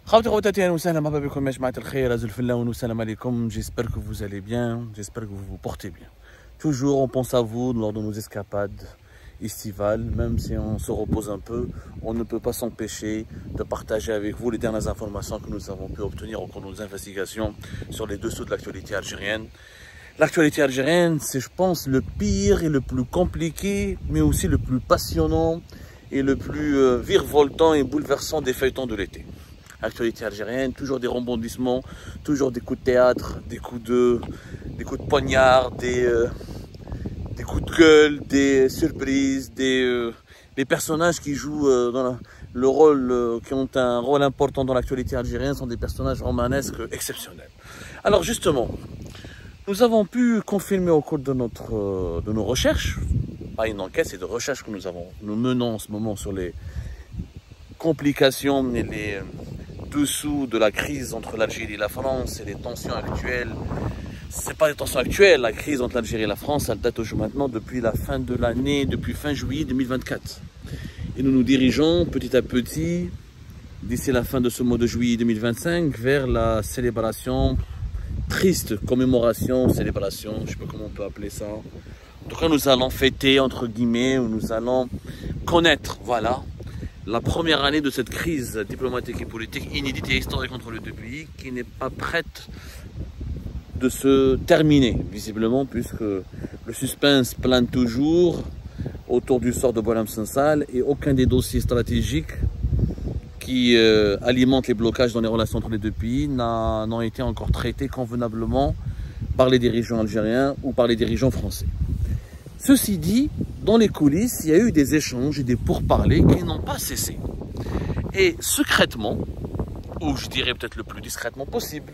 J'espère que vous allez bien, j'espère que vous vous portez bien. Toujours on pense à vous lors de nos escapades estivales, même si on se repose un peu, on ne peut pas s'empêcher de partager avec vous les dernières informations que nous avons pu obtenir au cours de nos investigations sur les dessous de l'actualité algérienne. L'actualité algérienne, c'est je pense le pire et le plus compliqué, mais aussi le plus passionnant et le plus virevoltant et bouleversant des feuilletons de l'été. Actualité algérienne, toujours des rebondissements, toujours des coups de théâtre, des coups de poignard, des coups de gueule, des surprises, des personnages qui jouent le rôle, qui ont un rôle important dans l'actualité algérienne sont des personnages romanesques exceptionnels. Alors justement, nous avons pu confirmer au cours de nos recherches, pas une enquête, c'est de recherches que nous menons en ce moment sur les complications et les dessous de la crise entre l'Algérie et la France et les tensions actuelles. Ce n'est pas les tensions actuelles, la crise entre l'Algérie et la France, elle date maintenant depuis la fin de l'année, depuis fin juillet 2024. Et nous nous dirigeons petit à petit, d'ici la fin de ce mois de juillet 2025, vers la célébration, triste commémoration, célébration, je ne sais pas comment on peut appeler ça. En tout cas, nous allons fêter, entre guillemets, où nous allons connaître, voilà, la première année de cette crise diplomatique et politique inédite et historique entre les deux pays qui n'est pas prête de se terminer, visiblement, puisque le suspense plane toujours autour du sort de Boualem Sansal et aucun des dossiers stratégiques qui alimentent les blocages dans les relations entre les deux pays n'ont été encore traités convenablement par les dirigeants algériens ou par les dirigeants français. Ceci dit, dans les coulisses, il y a eu des échanges et des pourparlers qui n'ont pas cessé. Et secrètement, ou je dirais peut-être le plus discrètement possible,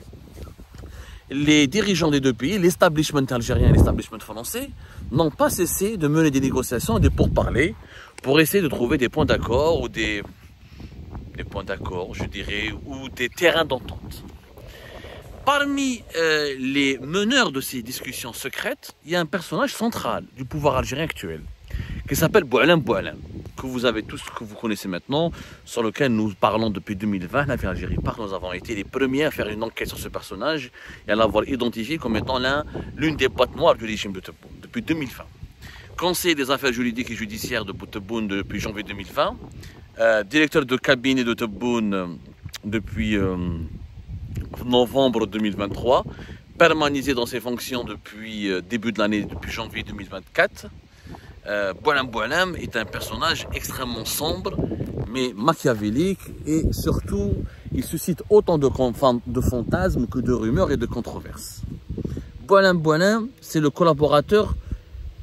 les dirigeants des deux pays, l'establishment algérien et l'establishment français, n'ont pas cessé de mener des négociations et des pourparlers pour essayer de trouver des points d'accord ou des points d'accord, je dirais, ou des terrains d'entente. Parmi les meneurs de ces discussions secrètes, il y a un personnage central du pouvoir algérien actuel, qui s'appelle Boualem Boualem, que vous avez tous, que vous connaissez maintenant, sur lequel nous parlons depuis 2020, l'affaire Algérie Park. Nous avons été les premiers à faire une enquête sur ce personnage et à l'avoir identifié comme étant l'une des boîtes noires du régime de Tebboune depuis 2020. Conseiller des affaires juridiques et judiciaires de Tebboune depuis janvier 2020, directeur de cabinet de Tebboune depuis novembre 2023, permanisé dans ses fonctions depuis début de l'année, depuis janvier 2024. Boualem Boualem est un personnage extrêmement sombre, mais machiavélique, et surtout, il suscite autant de fantasmes que de rumeurs et de controverses. Boualem Boualem, c'est le collaborateur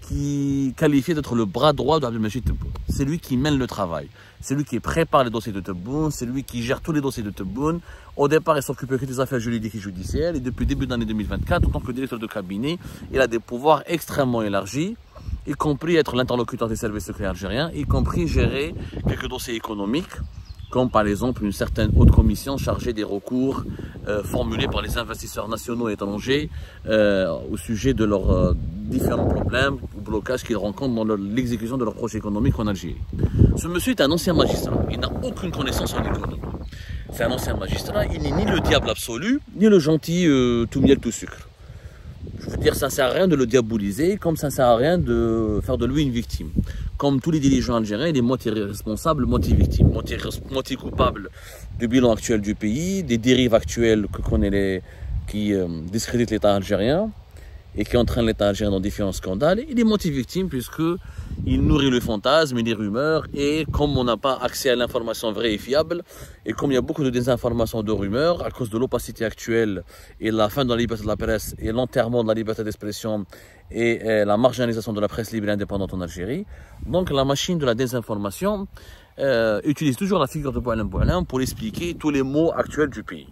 qui est qualifié d'être le bras droit d'Abdelmajid Tebboune. C'est lui qui mène le travail. C'est lui qui prépare les dossiers de Tebboune, c'est lui qui gère tous les dossiers de Tebboune. Au départ, il s'occupait que des affaires juridiques et judiciaires, et depuis début de l'année 2024, en tant que directeur de cabinet, il a des pouvoirs extrêmement élargis, y compris être l'interlocuteur des services secrets algériens, y compris gérer quelques dossiers économiques, comme par exemple une certaine haute commission chargée des recours formulés par les investisseurs nationaux et étrangers au sujet de leurs différents problèmes ou blocages qu'ils rencontrent dans l'exécution de leurs projets économiques en Algérie. Ce monsieur est un ancien magistrat, il n'a aucune connaissance en économie. C'est un ancien magistrat, il n'est ni le diable absolu, ni le gentil tout miel tout sucre. Je veux dire, ça ne sert à rien de le diaboliser, comme ça ne sert à rien de faire de lui une victime. Comme tous les dirigeants algériens, il est moitié responsable, moitié victime, moitié coupable du bilan actuel du pays, des dérives actuelles qui discréditent l'État algérien et qui entraînent l'État algérien dans différents scandales. Il est moitié victime puisqu'il nourrit le fantasme et les rumeurs, et comme on n'a pas accès à l'information vraie et fiable, et comme il y a beaucoup de désinformation, de rumeurs, à cause de l'opacité actuelle et la fin de la liberté de la presse et l'enterrement de la liberté d'expression et la marginalisation de la presse libre et indépendante en Algérie, donc la machine de la désinformation utilise toujours la figure de Boualem Boualem pour expliquer tous les maux actuels du pays.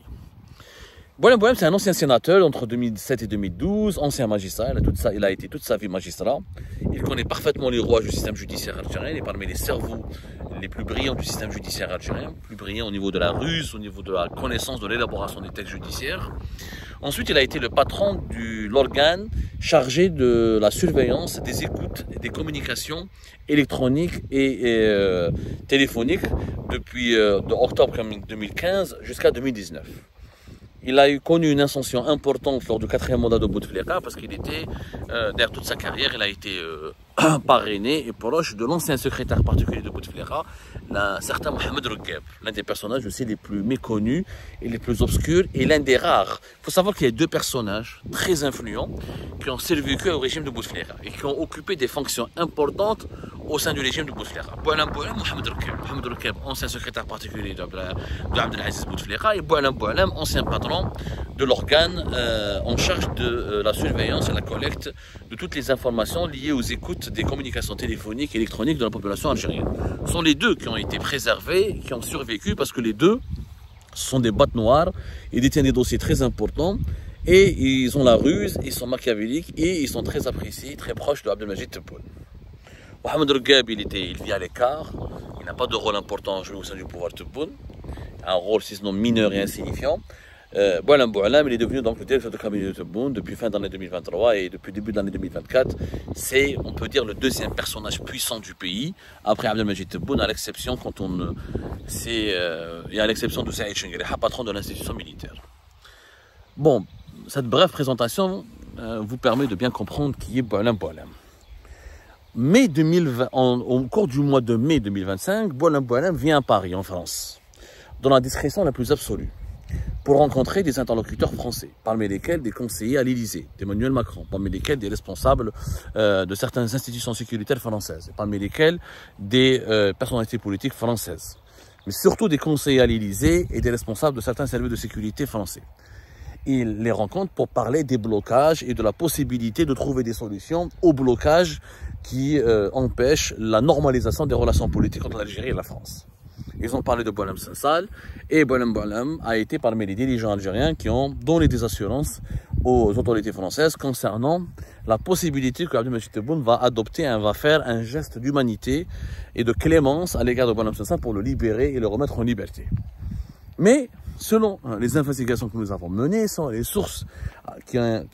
Boualem Boualem, c'est un ancien sénateur entre 2007 et 2012, ancien magistrat, il a été toute sa vie magistrat. Il connaît parfaitement les rouages du système judiciaire algérien, il est parmi les cerveaux les plus brillants du système judiciaire algérien, plus brillants au niveau de la ruse, au niveau de la connaissance de l'élaboration des textes judiciaires. Ensuite, il a été le patron de l'organe chargé de la surveillance des écoutes et des communications électroniques et téléphoniques depuis de octobre 2015 jusqu'à 2019. Il a connu une ascension importante lors du 4e mandat de Bouteflika parce qu'il était, derrière toute sa carrière, il a été parrainé et proche de l'ancien secrétaire particulier de Bouteflika, un certain Mohamed Rougeb, l'un des personnages aussi les plus méconnus et les plus obscurs et l'un des rares. Il faut savoir qu'il y a deux personnages très influents qui ont survécu au régime de Bouteflika et qui ont occupé des fonctions importantes au sein du régime de Bouteflika. Boualem Boualem, Mohamed Rougeb. Mohamed Rougeb, ancien secrétaire particulier d'Abdelaziz Bouteflika, et Boualem Boualem, ancien patron de l'organe en charge de la surveillance et la collecte de toutes les informations liées aux écoutes des communications téléphoniques et électroniques de la population algérienne. Ce sont les deux qui ont été préservés, qui ont survécu, parce que les deux sont des boîtes noires, ils détiennent des dossiers très importants, et ils ont la ruse, ils sont machiavéliques, et ils sont très appréciés, très proches de Abdelmajid Tebboune. Mohamed Rougeb, il vit à l'écart, il n'a pas de rôle important à jouer au sein du pouvoir Tebboune, un rôle sinon mineur et insignifiant. Boualem Boualem, il est devenu donc le directeur de cabinet de Tebboune depuis fin d'année 2023 et depuis le début de l'année 2024. C'est, on peut dire, le deuxième personnage puissant du pays, après Abdelmajid Tebboune, à l'exception et à l'exception de Saïd Chenguereha, patron de l'institution militaire. Bon, cette brève présentation vous permet de bien comprendre qui est Boualem Boualem. Au cours du mois de mai 2025, Boualem Boualem vient à Paris, en France, dans la discrétion la plus absolue, pour rencontrer des interlocuteurs français, parmi lesquels des conseillers à l'Élysée, d'Emmanuel Macron, parmi lesquels des responsables de certaines institutions sécuritaires françaises, parmi lesquels des personnalités politiques françaises, mais surtout des conseillers à l'Élysée et des responsables de certains services de sécurité français. Il les rencontre pour parler des blocages et de la possibilité de trouver des solutions aux blocages qui empêchent la normalisation des relations politiques entre l'Algérie et la France. Ils ont parlé de Boualem Sansal et Boualem Boualem a été parmi les dirigeants algériens qui ont donné des assurances aux autorités françaises concernant la possibilité que Abdelmajid Tebboune va faire un geste d'humanité et de clémence à l'égard de Boualem Sansal pour le libérer et le remettre en liberté. Mais selon les investigations que nous avons menées, selon les sources que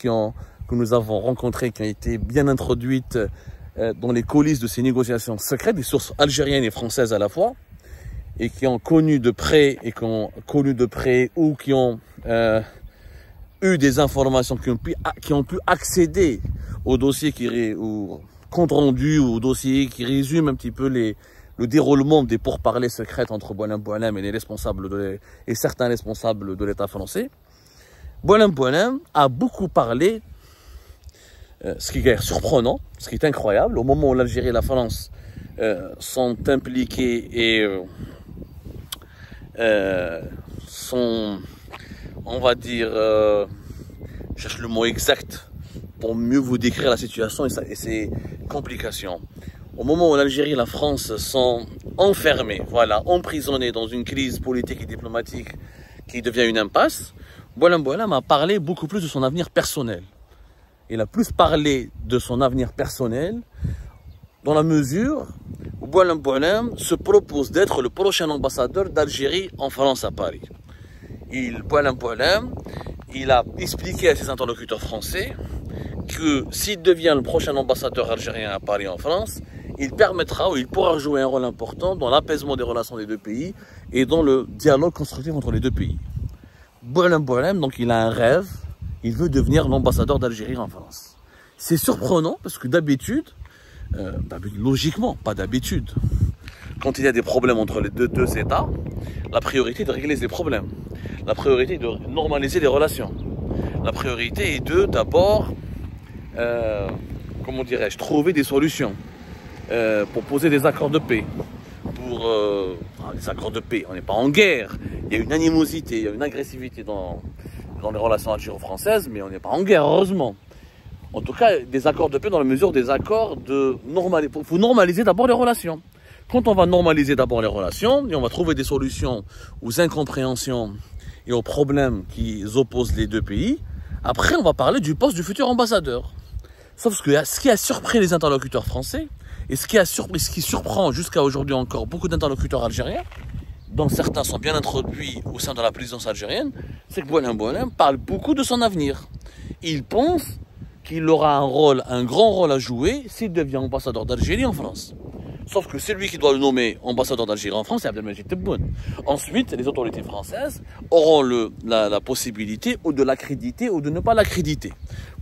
nous avons rencontrées, qui ont été bien introduites dans les coulisses de ces négociations secrètes, des sources algériennes et françaises à la fois, et qui ont connu de près ou qui ont eu des informations, qui ont pu accéder au dossier au compte rendu ou au dossier qui résume un petit peu le déroulement des pourparlers secrets entre Boualem Boualem et certains responsables de l'État français. Boualem Boualem a beaucoup parlé, ce qui est surprenant, ce qui est incroyable, au moment où l'Algérie et la France sont impliqués et sont, on va dire, je cherche le mot exact pour mieux vous décrire la situation et ses complications. Au moment où l'Algérie et la France sont enfermés, voilà, emprisonnés dans une crise politique et diplomatique qui devient une impasse, Boualem Boualem a parlé beaucoup plus de son avenir personnel. Il a plus parlé de son avenir personnel dans la mesure où Boualem Boualem se propose d'être le prochain ambassadeur d'Algérie en France à Paris. Boualem Boualem, il a expliqué à ses interlocuteurs français que s'il devient le prochain ambassadeur algérien à Paris en France, il permettra ou il pourra jouer un rôle important dans l'apaisement des relations des deux pays et dans le dialogue constructif entre les deux pays. Boualem Boualem, donc il a un rêve, il veut devenir l'ambassadeur d'Algérie en France. C'est surprenant parce que d'habitude, logiquement, pas d'habitude, quand il y a des problèmes entre les deux États, la priorité est de régler ces problèmes. La priorité est de normaliser les relations. La priorité est de d'abord, comment dirais-je, trouver des solutions pour poser des accords de paix. Des accords de paix, on n'est pas en guerre. Il y a une animosité, il y a une agressivité dans les relations algéro-françaises, mais on n'est pas en guerre, heureusement. En tout cas, des accords de paix dans la mesure des accords de normalité. Il faut normaliser d'abord les relations. Quand on va normaliser d'abord les relations, et on va trouver des solutions aux incompréhensions et aux problèmes qui opposent les deux pays, après on va parler du poste du futur ambassadeur. Sauf que ce qui a surpris les interlocuteurs français, Et ce qui surprend jusqu'à aujourd'hui encore beaucoup d'interlocuteurs algériens, dont certains sont bien introduits au sein de la présidence algérienne, c'est que Boualem Boualem parle beaucoup de son avenir. Il pense qu'il aura un grand rôle à jouer s'il devient ambassadeur d'Algérie en France. Sauf que celui qui doit le nommer ambassadeur d'Algérie en France, c'est Abdelmajid Tebboune. Ensuite, les autorités françaises auront la possibilité ou de l'accréditer ou de ne pas l'accréditer.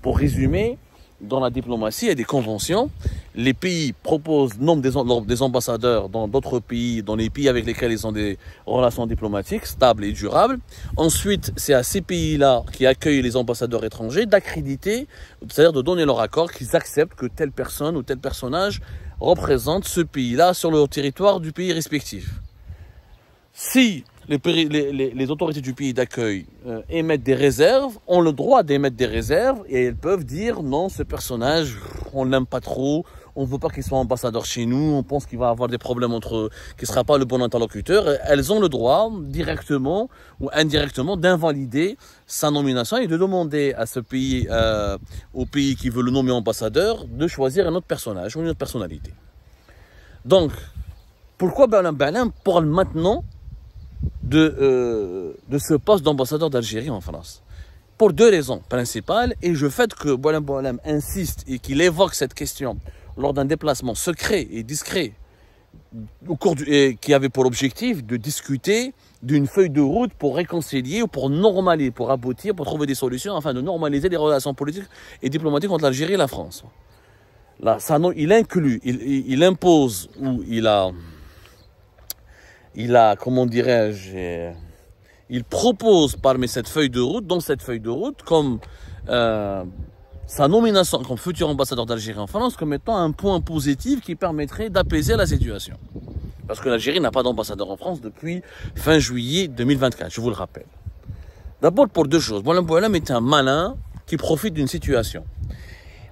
Pour résumer, dans la diplomatie, il y a des conventions. Les pays proposent nomment des ambassadeurs dans d'autres pays, dans les pays avec lesquels ils ont des relations diplomatiques stables et durables. Ensuite, c'est à ces pays-là qui accueillent les ambassadeurs étrangers d'accréditer, c'est-à-dire de donner leur accord, qu'ils acceptent que telle personne ou tel personnage représente ce pays-là sur le territoire du pays respectif. Si les autorités du pays d'accueil émettent des réserves, ont le droit d'émettre des réserves et elles peuvent dire non, ce personnage, on l'aime pas trop, on veut pas qu'il soit ambassadeur chez nous, on pense qu'il va avoir des problèmes entre eux, qu'il sera pas le bon interlocuteur. Elles ont le droit, directement ou indirectement, d'invalider sa nomination et de demander à ce pays, au pays qui veut le nommer ambassadeur, de choisir un autre personnage ou une autre personnalité. Donc, pourquoi Boualem Boualem parle maintenant de ce poste d'ambassadeur d'Algérie en France? Pour deux raisons principales, et le fait que Boualem Boualem insiste et qu'il évoque cette question lors d'un déplacement secret et discret qui avait pour objectif de discuter d'une feuille de route pour réconcilier ou pour normaliser, pour aboutir, pour trouver des solutions afin de normaliser les relations politiques et diplomatiques entre l'Algérie et la France. Là, ça, non, il inclut, il impose ou il a, comment dirais-je, il propose parmi cette feuille de route, dans cette feuille de route, comme sa nomination comme futur ambassadeur d'Algérie en France, comme étant un point positif qui permettrait d'apaiser la situation. Parce que l'Algérie n'a pas d'ambassadeur en France depuis fin juillet 2024, je vous le rappelle. D'abord pour deux choses. Boualem Boualem est un malin qui profite d'une situation.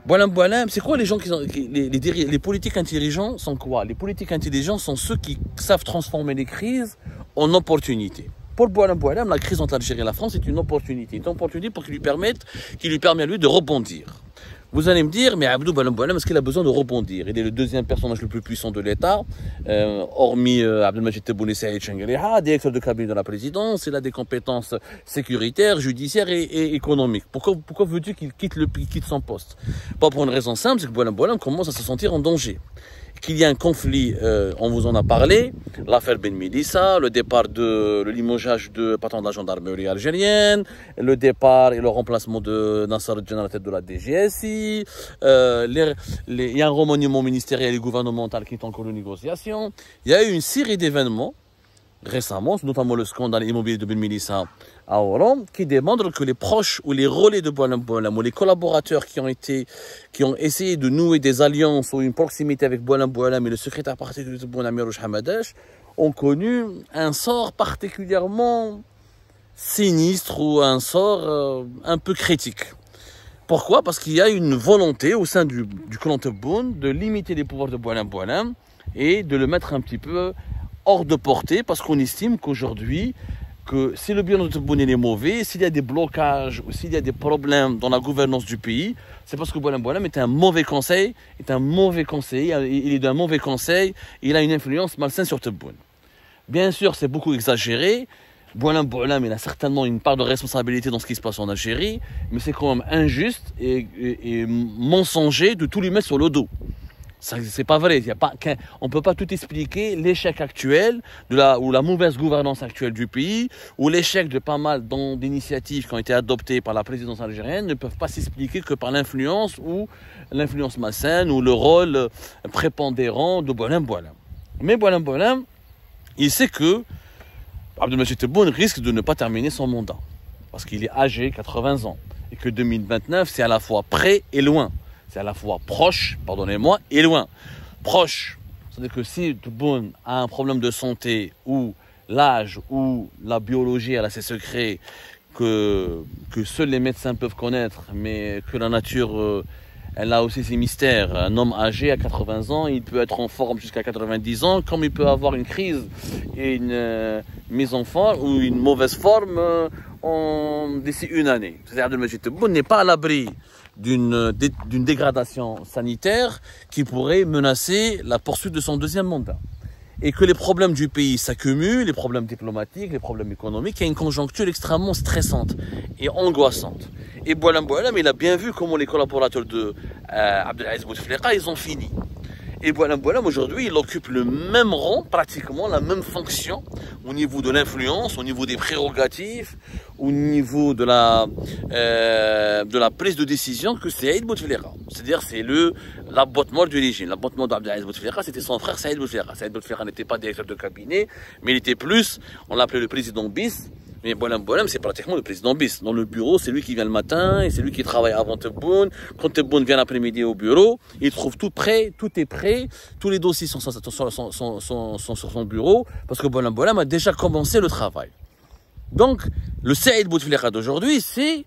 Boualem Boualem, c'est quoi les gens les politiques intelligents sont quoi? Les politiques intelligents sont ceux qui savent transformer les crises en opportunités. Pour Boualem Boualem, la crise entre l'Algérie et la France est une opportunité pour qu'il lui permet à lui de rebondir. Vous allez me dire, mais Abdou Boualem Boualem, est-ce qu'il a besoin de rebondir? Il est le deuxième personnage le plus puissant de l'État, hormis Abdelmajid Tebboune et Saïd Chengueleha, directeur de cabinet de la présidence. Il a des compétences sécuritaires, judiciaires et économiques. Pourquoi veux-tu qu'il quitte son poste? Pas pour une raison simple, c'est que Boualem Boualem commence à se sentir en danger. Qu'il y a un conflit, on vous en a parlé, l'affaire Ben Melissa, le limogeage de patron de la gendarmerie algérienne, le départ et le remplacement de Nasser al-Djen à la tête de la DGSI, il y a un remaniement ministériel et gouvernemental qui est en cours de négociation. Il y a eu une série d'événements récemment, notamment le scandale immobilier de Ben Melissa à Oran, qui démontre que les proches ou les relais de Boualem Boualem ou les collaborateurs qui ont essayé de nouer des alliances ou une proximité avec Boualem Boualem et le secrétaire particulier de Boualem Mirouche Hamadash ont connu un sort particulièrement sinistre ou un sort un peu critique. Pourquoi? Parce qu'il y a une volonté au sein du clan Tebboune de limiter les pouvoirs de Boualem Boualem et de le mettre un petit peu hors de portée, parce qu'on estime qu'aujourd'hui, que si le bilan de Tebboune est mauvais, s'il y a des blocages ou s'il y a des problèmes dans la gouvernance du pays, c'est parce que Boualem Boualem est un mauvais conseiller, il est d'un mauvais conseil, il a une influence malsaine sur Tebboune. Bien sûr, c'est beaucoup exagéré. Boualem Boualem, il a certainement une part de responsabilité dans ce qui se passe en Algérie, mais c'est quand même injuste et mensonger de tout lui mettre sur le dos. C'est pas vrai, on ne peut pas tout expliquer l'échec actuel ou la mauvaise gouvernance actuelle du pays, ou l'échec de pas mal d'initiatives qui ont été adoptées par la présidence algérienne ne peuvent pas s'expliquer que par l'influence malsaine ou le rôle prépondérant de Boualem Boualem. Mais Boualem Boualem, il sait que Abdelmajid Tebboune risque de ne pas terminer son mandat, parce qu'il est âgé, 80 ans, et que 2029 c'est à la fois près et loin. C'est à la fois proche, pardonnez-moi, et loin. Proche, c'est-à-dire que si Tebboune a un problème de santé, ou l'âge, ou la biologie, elle a ses secrets que seuls les médecins peuvent connaître, mais que la nature, elle a aussi ses mystères. Un homme âgé à 80 ans, il peut être en forme jusqu'à 90 ans, comme il peut avoir une crise et une mise en forme, ou une mauvaise forme d'ici une année. C'est-à-dire que Abdelmajid Tebboune n'est pas à l'abri d'une dégradation sanitaire qui pourrait menacer la poursuite de son deuxième mandat. Et que les problèmes du pays s'accumulent, les problèmes diplomatiques, les problèmes économiques, il y a une conjoncture extrêmement stressante et angoissante. Et Boualem Boualem, il a bien vu comment les collaborateurs de Abdelaziz Bouteflika, ils ont fini. Et Boualem Boualem, aujourd'hui, il occupe le même rang, pratiquement la même fonction, au niveau de l'influence, au niveau des prérogatives, au niveau de la prise de décision que Saïd Bouteflika. C'est-à-dire, c'est la boîte mort du régime. La boîte mort d'Abdelaziz Bouteflika, c'était son frère Saïd Bouteflika. Saïd Bouteflika n'était pas directeur de cabinet, mais il était plus, on l'appelait le président bis. Mais Boualem Boualem, c'est pratiquement le président bis. Dans le bureau, c'est lui qui vient le matin et c'est lui qui travaille avant Tebboune. Quand Tebboune vient l'après-midi au bureau, il trouve tout prêt, tout est prêt. Tous les dossiers sont sur son bureau parce que Boualem Boualem a déjà commencé le travail. Donc, le Saïd Bouteflika d'aujourd'hui, c'est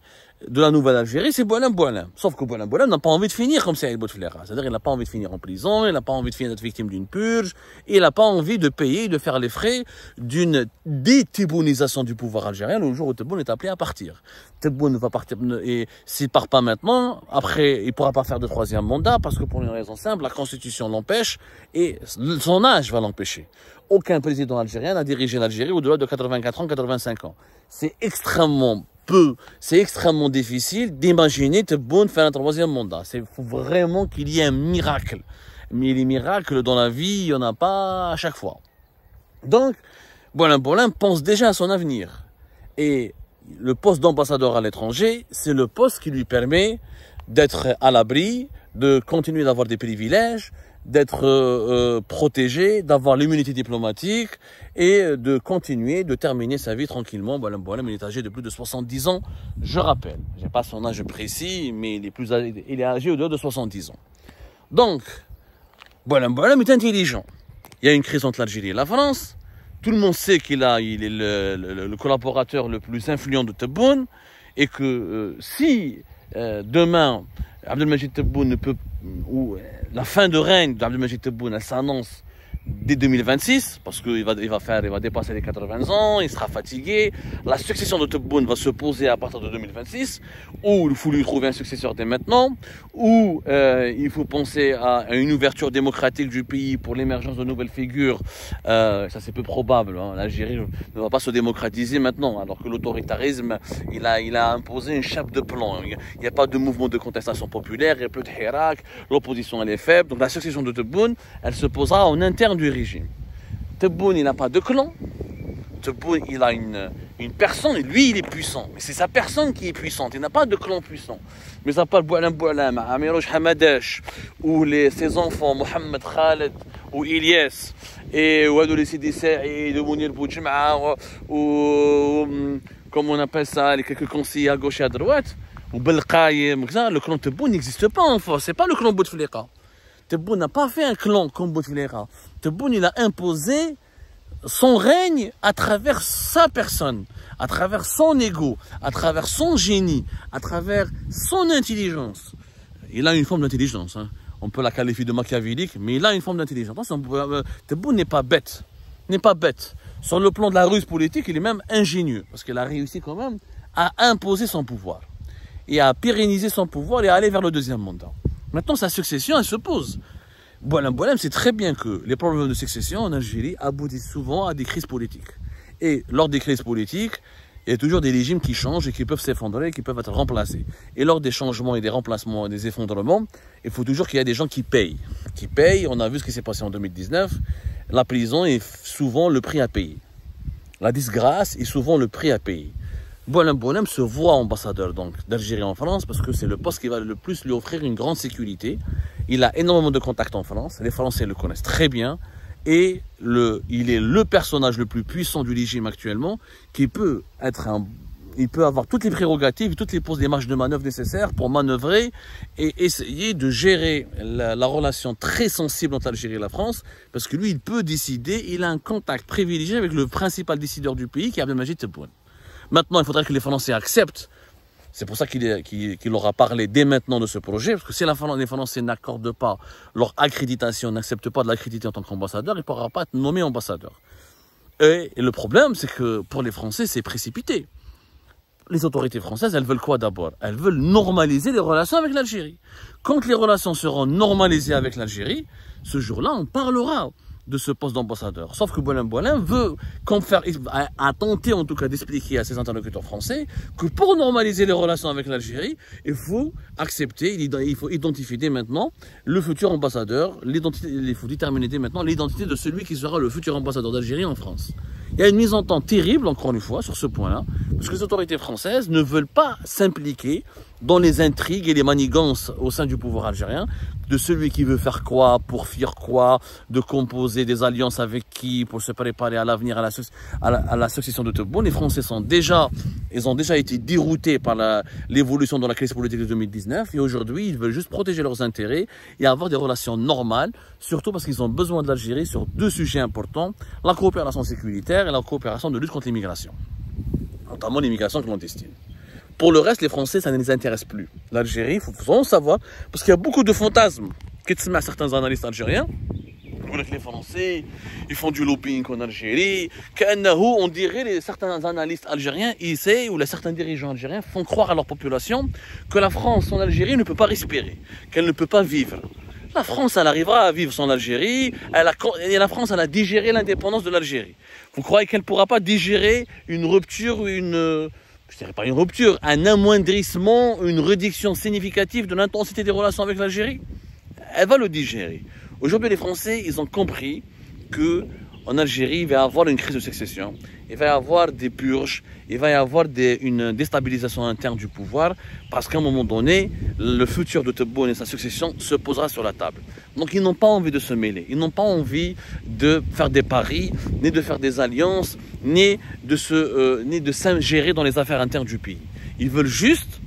de la Nouvelle-Algérie, c'est Boualem Boualem. Sauf que Boualem Boualem n'a pas envie de finir comme Saïd Bouteflika. C'est-à-dire, il n'a pas envie de finir en prison, il n'a pas envie de finir d'être victime d'une purge, il n'a pas envie de payer, de faire les frais d'une détebounisation du pouvoir algérien le jour où Tebboune est appelé à partir. Tebboune va partir, et s'il part pas maintenant, après, il pourra pas faire de troisième mandat parce que pour une raison simple, la Constitution l'empêche et son âge va l'empêcher. Aucun président algérien n'a dirigé l'Algérie au-delà de 84 ans, 85 ans. C'est extrêmement difficile d'imaginer Tebboune faire un troisième mandat. Il faut vraiment qu'il y ait un miracle. Mais les miracles dans la vie, il n'y en a pas à chaque fois. Donc, Boualem Boualem pense déjà à son avenir. Et le poste d'ambassadeur à l'étranger, c'est le poste qui lui permet d'être à l'abri, de continuer d'avoir des privilèges, d'être protégé, d'avoir l'immunité diplomatique et de continuer, de terminer sa vie tranquillement. Boualem Boualem, il est âgé de plus de 70 ans, je rappelle. Je n'ai pas son âge précis, mais il est âgé au-delà de 70 ans. Donc, Boualem Boualem est intelligent. Il y a une crise entre l'Algérie et la France. Tout le monde sait il est le collaborateur le plus influent de Tebboune et que si demain, Abdelmajid Tebboune ne peut, ou la fin de règne d'Abdelmajid Tebboune, elle s'annonce dès 2026, parce qu'il va dépasser les 80 ans, il sera fatigué. La succession de Tebboune va se poser à partir de 2026, où il faut lui trouver un successeur dès maintenant, où il faut penser à une ouverture démocratique du pays pour l'émergence de nouvelles figures. Ça c'est peu probable, hein. L'Algérie ne va pas se démocratiser maintenant, alors que l'autoritarisme, il a imposé une chape de plomb. Il n'y a pas de mouvement de contestation populaire, il n'y a plus de hirak, l'opposition elle est faible, donc la succession de Tebboune, elle se posera en interne du régime. Tebboune, il n'a pas de clan. Tebboune, il a une personne, et lui, il est puissant. Mais c'est sa personne qui est puissante. Il n'a pas de clan puissant. Mais ça parle Boualem Boualem, Amirouche Hamadesh, ou ses enfants, Mohamed Khaled, ou Ilyes, et Ouadoul Sidi Saïd, ou Mounir Boudjma, ou comment on appelle ça, les quelques conseillers à gauche et à droite, ou Belkayem, le clan Tebboune n'existe pas en France. C'est pas le clan Bouteflika. Tebboune n'a pas fait un clan comme Bouteflika. Tebboune, il a imposé son règne à travers sa personne, à travers son ego, à travers son génie, à travers son intelligence. Il a une forme d'intelligence. Hein. On peut la qualifier de machiavélique, mais il a une forme d'intelligence. Tebboune n'est pas bête. N'est pas bête. Sur le plan de la ruse politique, il est même ingénieux, parce qu'il a réussi quand même à imposer son pouvoir et à pérenniser son pouvoir et à aller vers le deuxième mandat. Maintenant, sa succession, elle se pose. Boualem Boualem sait très bien que les problèmes de succession en Algérie aboutissent souvent à des crises politiques. Et lors des crises politiques, il y a toujours des régimes qui changent et qui peuvent s'effondrer, qui peuvent être remplacés. Et lors des changements et des remplacements et des effondrements, il faut toujours qu'il y ait des gens qui payent. Qui payent, on a vu ce qui s'est passé en 2019, la prison est souvent le prix à payer. La disgrâce est souvent le prix à payer. Boualem Boualem se voit ambassadeur d'Algérie en France parce que c'est le poste qui va le plus lui offrir une grande sécurité. Il a énormément de contacts en France, les Français le connaissent très bien et il est le personnage le plus puissant du régime actuellement qui peut il peut avoir toutes les prérogatives, toutes les marges de manœuvre nécessaires pour manœuvrer et essayer de gérer la relation très sensible entre l'Algérie et la France parce que lui il peut décider, il a un contact privilégié avec le principal décideur du pays qui est Abdelmajid Tebboune. Maintenant, il faudrait que les Français acceptent. C'est pour ça qu'il aura parlé dès maintenant de ce projet. Parce que si les Français n'accordent pas leur accréditation, n'acceptent pas de l'accréditer en tant qu'ambassadeur, il ne pourra pas être nommé ambassadeur. Et le problème, c'est que pour les Français, c'est précipité. les autorités françaises, elles veulent quoi d'abord? Elles veulent normaliser les relations avec l'Algérie. Quand les relations seront normalisées avec l'Algérie, ce jour-là, on parlera de ce poste d'ambassadeur. Sauf que Boualem veut, a tenté en tout cas d'expliquer à ses interlocuteurs français que pour normaliser les relations avec l'Algérie, il faut accepter, il faut identifier dès maintenant le futur ambassadeur, il faut déterminer dès maintenant l'identité de celui qui sera le futur ambassadeur d'Algérie en France. Il y a une mise en temps terrible, encore une fois, sur ce point-là, parce que les autorités françaises ne veulent pas s'impliquer dans les intrigues et les manigances au sein du pouvoir algérien, de celui qui veut faire quoi, pour faire quoi, de composer des alliances avec qui, pour se préparer à l'avenir, à la succession de Tebboune. Les Français ils ont déjà été déroutés par l'évolution de la crise politique de 2019, et aujourd'hui, ils veulent juste protéger leurs intérêts et avoir des relations normales, surtout parce qu'ils ont besoin de l'Algérie sur deux sujets importants, la coopération sécuritaire et la coopération de lutte contre l'immigration, notamment l'immigration clandestine. Pour le reste, les Français, ça ne les intéresse plus. L'Algérie, il faut vraiment savoir, parce qu'il y a beaucoup de fantasmes qui se mettent à certains analystes algériens. Les Français, ils font du lobbying en Algérie. On dirait certains analystes algériens, certains dirigeants algériens font croire à leur population que la France en Algérie ne peut pas respirer, qu'elle ne peut pas vivre. La France, elle arrivera à vivre sans l'Algérie, et la France, elle a digéré l'indépendance de l'Algérie. Vous croyez qu'elle ne pourra pas digérer une rupture ou je dirais pas une rupture, un amoindrissement, une réduction significative de l'intensité des relations avec l'Algérie? Elle va le digérer. Aujourd'hui, les Français, ils ont compris que en Algérie, il va y avoir une crise de succession, il va y avoir des purges, il va y avoir une déstabilisation interne du pouvoir, parce qu'à un moment donné, le futur de Tebboune et sa succession se posera sur la table. Donc ils n'ont pas envie de se mêler, ils n'ont pas envie de faire des paris, ni de faire des alliances, ni de s'ingérer dans les affaires internes du pays. Ils veulent juste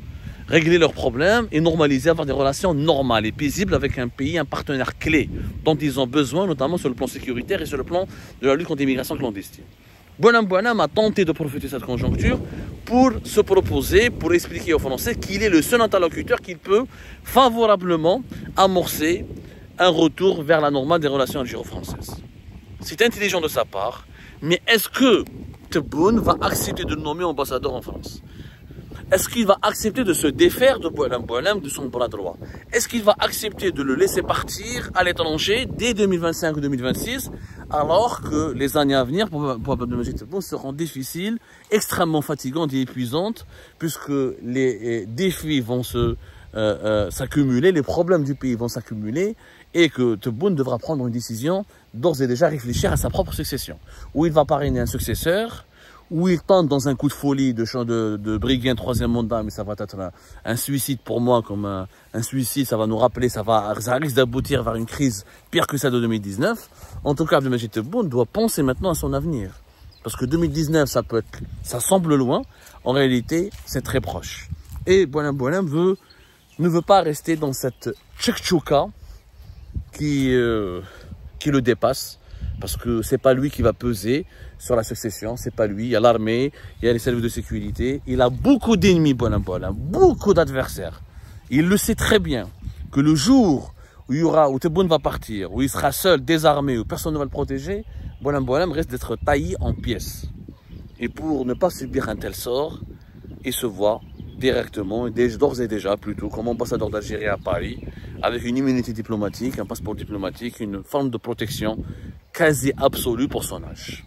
régler leurs problèmes et normaliser, avoir des relations normales et paisibles avec un pays, un partenaire clé dont ils ont besoin, notamment sur le plan sécuritaire et sur le plan de la lutte contre l'immigration clandestine. Boualem a tenté de profiter de cette conjoncture pour se proposer, pour expliquer aux Français qu'il est le seul interlocuteur qui peut favorablement amorcer un retour vers la normale des relations algéro-françaises. C'est intelligent de sa part, mais est-ce que Tebboune va accepter de le nommer ambassadeur en France? Est-ce qu'il va accepter de se défaire de Boualem, de son bras droit? Est-ce qu'il va accepter de le laisser partir à l'étranger dès 2025 ou 2026, alors que les années à venir pour M. Tebboune seront difficiles, extrêmement fatigantes et épuisantes, puisque les défis vont s'accumuler, les problèmes du pays vont s'accumuler, et que Tebboune devra prendre une décision, d'ores et déjà réfléchir à sa propre succession, où il va parrainer un successeur, où il tente dans un coup de folie de briguer un troisième mandat, mais ça va être un suicide pour moi, comme un suicide, ça va nous rappeler, ça risque d'aboutir vers une crise pire que celle de 2019. En tout cas, Abdelmajid Tebboune doit penser maintenant à son avenir. Parce que 2019, ça semble loin, en réalité, c'est très proche. Et Boualem ne veut pas rester dans cette tchèque-tchouka qui le dépasse. Parce que c'est pas lui qui va peser sur la succession, c'est pas lui. Il y a l'armée, il y a les services de sécurité. Il a beaucoup d'ennemis, Boualem, beaucoup d'adversaires. Il le sait très bien que le jour où Tebboune va partir, où il sera seul, désarmé, où personne ne va le protéger, Boualem risque d'être taillé en pièces. Et pour ne pas subir un tel sort, il se voit directement, d'ores et déjà plutôt, comme ambassadeur d'Algérie à Paris, avec une immunité diplomatique, un passeport diplomatique, une forme de protection quasi absolue pour son âge.